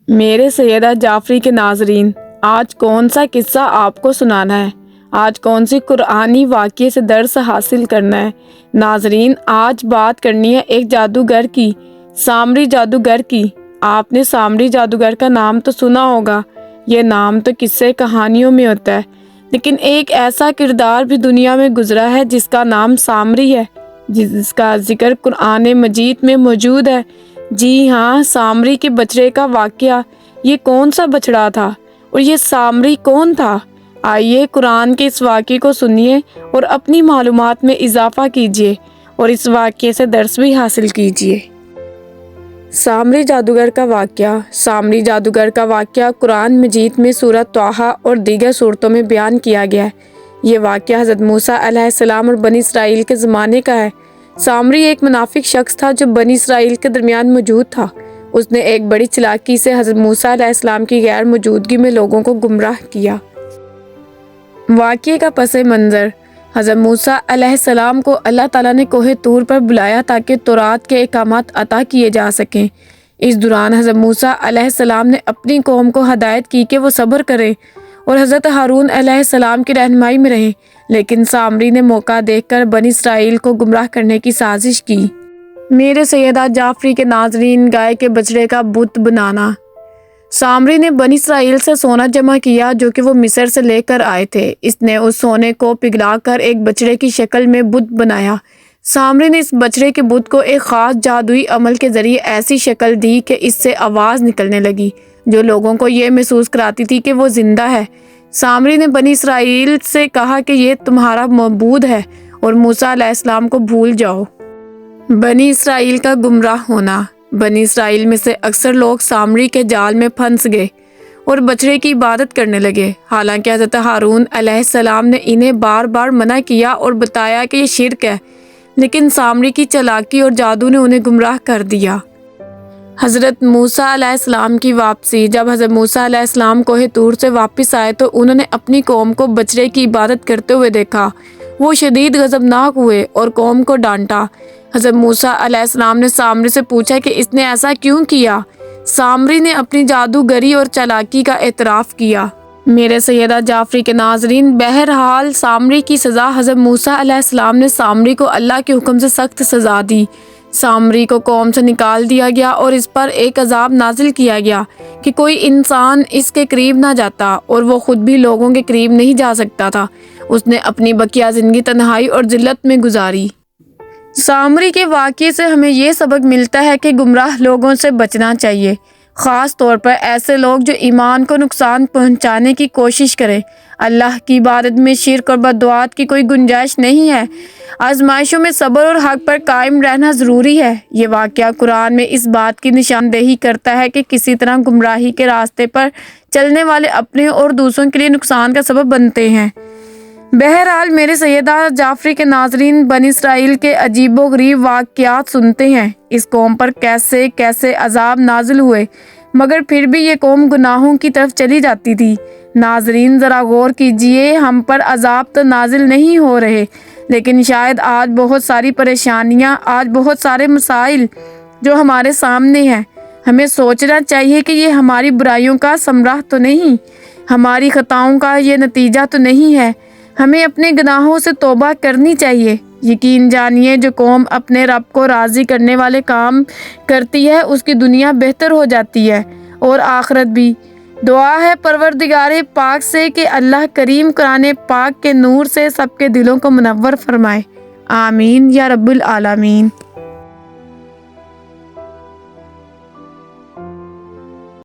میرے سیدہ جعفری کے ناظرین، آج کون سا قصہ آپ کو سنانا ہے؟ آج کون سی قرآنی واقعے سے درس حاصل کرنا ہے؟ ناظرین، آج بات کرنی ہے ایک جادوگر کی، سامری جادوگر کی۔ آپ نے سامری جادوگر کا نام تو سنا ہوگا، یہ نام تو قصے کہانیوں میں ہوتا ہے، لیکن ایک ایسا کردار بھی دنیا میں گزرا ہے جس کا نام سامری ہے، جس کا ذکر قرآن مجید میں موجود ہے۔ جی ہاں، سامری کے بچڑے کا واقعہ۔ یہ کون سا بچڑا تھا اور یہ سامری کون تھا؟ آئیے قرآن کے اس واقعے کو سنیے اور اپنی معلومات میں اضافہ کیجیے اور اس واقعے سے درس بھی حاصل کیجیے۔ سامری جادوگر کا واقعہ۔ سامری جادوگر کا واقعہ قرآن مجید میں سورۃ طٰہٰ اور دیگر سورتوں میں بیان کیا گیا ہے۔ یہ واقعہ حضرت موسیٰ علیہ السلام اور بنی اسرائیل کے زمانے کا ہے۔ سامری ایک منافق شخص تھا جو بنی اسرائیل کے درمیان موجود تھا۔ اس نے ایک بڑی چالاکی سے حضرت موسیٰ علیہ السلام کی غیر موجودگی میں لوگوں کو گمراہ کیا۔ واقعے کا پس منظر: حضرت موسیٰ علیہ السلام کو اللہ تعالیٰ نے کوہ طور پر بلایا تاکہ تورات کے احکامات عطا کیے جا سکیں۔ اس دوران حضرت موسیٰ علیہ السلام نے اپنی قوم کو ہدایت کی کہ وہ صبر کریں اور حضرت ہارون علیہ السلام کی رہنمائی میں رہیں، لیکن سامری نے موقع دیکھ کر بنی اسرائیل کو گمراہ کرنے کی سازش کی۔ میرے سیدہ جعفری کے ناظرین، گائے کے بچڑے کا بت بنانا۔ سامری نے بنی اسرائیل سے سونا جمع کیا جو کہ وہ مصر سے لے کر آئے تھے۔ اس نے اس سونے کو پگھلا کر ایک بچڑے کی شکل میں بت بنایا۔ سامری نے اس بچڑے کے بت کو ایک خاص جادوئی عمل کے ذریعے ایسی شکل دی کہ اس سے آواز نکلنے لگی جو لوگوں کو یہ محسوس کراتی تھی کہ وہ زندہ ہے۔ سامری نے بنی اسرائیل سے کہا کہ یہ تمہارا معبود ہے اور موسیٰ علیہ السلام کو بھول جاؤ۔ بنی اسرائیل کا گمراہ ہونا۔ بنی اسرائیل میں سے اکثر لوگ سامری کے جال میں پھنس گئے اور بچڑے کی عبادت کرنے لگے، حالانکہ حضرت ہارون علیہ السلام نے انہیں بار بار منع کیا اور بتایا کہ یہ شرک ہے، لیکن سامری کی چالاکی اور جادو نے انہیں گمراہ کر دیا۔ حضرت موسیٰ علیہ السلام کی واپسی۔ جب حضرت موسیٰ علیہ السلام کوہ طور سے واپس آئے تو انہوں نے اپنی قوم کو بچڑے کی عبادت کرتے ہوئے دیکھا۔ وہ شدید غضبناک ہوئے اور قوم کو ڈانٹا۔ حضرت موسیٰ علیہ السلام نے سامری سے پوچھا کہ اس نے ایسا کیوں کیا؟ سامری نے اپنی جادوگری اور چالاکی کا اعتراف کیا۔ میرے سیدہ جعفری کے ناظرین، بہرحال سامری کی سزا: حضرت موسیٰ علیہ السلام نے سامری کو اللہ کے حکم سے سخت سزا دی۔ سامری کو قوم سے نکال دیا گیا اور اس پر ایک عذاب نازل کیا گیا کہ کوئی انسان اس کے قریب نہ جاتا اور وہ خود بھی لوگوں کے قریب نہیں جا سکتا تھا۔ اس نے اپنی بقیہ زندگی تنہائی اور ذلت میں گزاری۔ سامری کے واقعے سے ہمیں یہ سبق ملتا ہے کہ گمراہ لوگوں سے بچنا چاہیے، خاص طور پر ایسے لوگ جو ایمان کو نقصان پہنچانے کی کوشش کریں۔ اللہ کی عبادت میں شرک اور بدعات کی کوئی گنجائش نہیں ہے۔ آزمائشوں میں صبر اور حق پر قائم رہنا ضروری ہے۔ یہ واقعہ قرآن میں اس بات کی نشاندہی کرتا ہے کہ کسی طرح گمراہی کے راستے پر چلنے والے اپنے اور دوسروں کے لیے نقصان کا سبب بنتے ہیں۔ بہرحال میرے سیدہ جعفری کے ناظرین، بنی اسرائیل کے عجیب و غریب واقعات سنتے ہیں۔ اس قوم پر کیسے کیسے عذاب نازل ہوئے، مگر پھر بھی یہ قوم گناہوں کی طرف چلی جاتی تھی۔ ناظرین ذرا غور کیجئے، ہم پر عذاب تو نازل نہیں ہو رہے، لیکن شاید آج بہت ساری پریشانیاں، آج بہت سارے مسائل جو ہمارے سامنے ہیں، ہمیں سوچنا چاہیے کہ یہ ہماری برائیوں کا ثمرہ تو نہیں، ہماری خطاؤں کا یہ نتیجہ تو نہیں ہے۔ ہمیں اپنے گناہوں سے توبہ کرنی چاہیے۔ یقین جانیے، جو قوم اپنے رب کو راضی کرنے والے کام کرتی ہے اس کی دنیا بہتر ہو جاتی ہے اور آخرت بھی۔ دعا ہے پروردگار پاک سے کہ اللہ کریم قرآن پاک کے نور سے سب کے دلوں کو منور فرمائے۔ آمین یا رب العالمین۔